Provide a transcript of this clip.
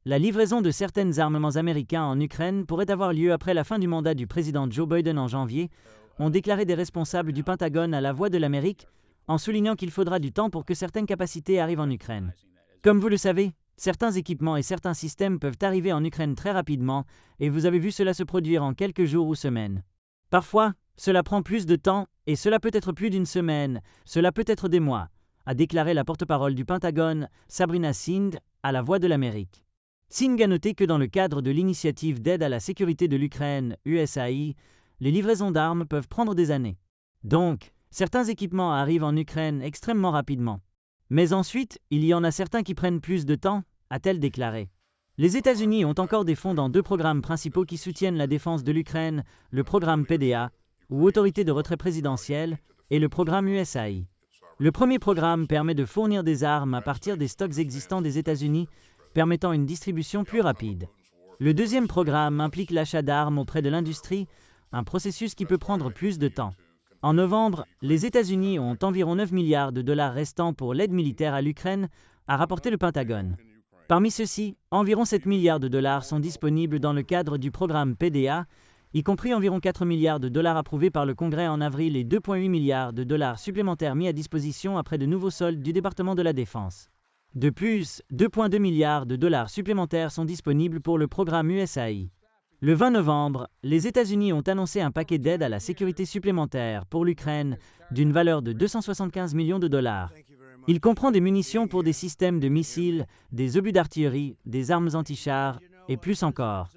La livraison de certains armements américains en Ukraine pourrait avoir lieu après la fin du mandat du président Joe Biden en janvier, ont déclaré des responsables du Pentagone à La Voix de l'Amérique, en soulignant qu'il faudra du temps pour que certaines capacités arrivent en Ukraine. Comme vous le savez, certains équipements et certains systèmes peuvent arriver en Ukraine très rapidement, et vous avez vu cela se produire en quelques jours ou semaines. Parfois, cela prend plus de temps, et cela peut être plus d'une semaine, cela peut être des mois, a déclaré la porte-parole du Pentagone, Sabrina Singh, à La Voix de l'Amérique. Singh a noté que dans le cadre de l'initiative d'aide à la sécurité de l'Ukraine, USAI, les livraisons d'armes peuvent prendre des années. Donc, certains équipements arrivent en Ukraine extrêmement rapidement. Mais ensuite, il y en a certains qui prennent plus de temps, a-t-elle déclaré. Les États-Unis ont encore des fonds dans deux programmes principaux qui soutiennent la défense de l'Ukraine, le programme PDA, ou Autorité de retrait présidentielle, et le programme USAI. Le premier programme permet de fournir des armes à partir des stocks existants des États-Unis, permettant une distribution plus rapide. Le deuxième programme implique l'achat d'armes auprès de l'industrie, un processus qui peut prendre plus de temps. En novembre, les États-Unis ont environ 9 milliards de dollars restants pour l'aide militaire à l'Ukraine, a rapporté le Pentagone. Parmi ceux-ci, environ 7 milliards de dollars sont disponibles dans le cadre du programme PDA, y compris environ 4 milliards de dollars approuvés par le Congrès en avril et 2,8 milliards de dollars supplémentaires mis à disposition après de nouveaux soldes du département de la Défense. De plus, 2,2 milliards de dollars supplémentaires sont disponibles pour le programme USAI. Le 20 novembre, les États-Unis ont annoncé un paquet d'aide à la sécurité supplémentaire pour l'Ukraine d'une valeur de 275 millions de dollars. Il comprend des munitions pour des systèmes de missiles, des obus d'artillerie, des armes anti-chars et plus encore.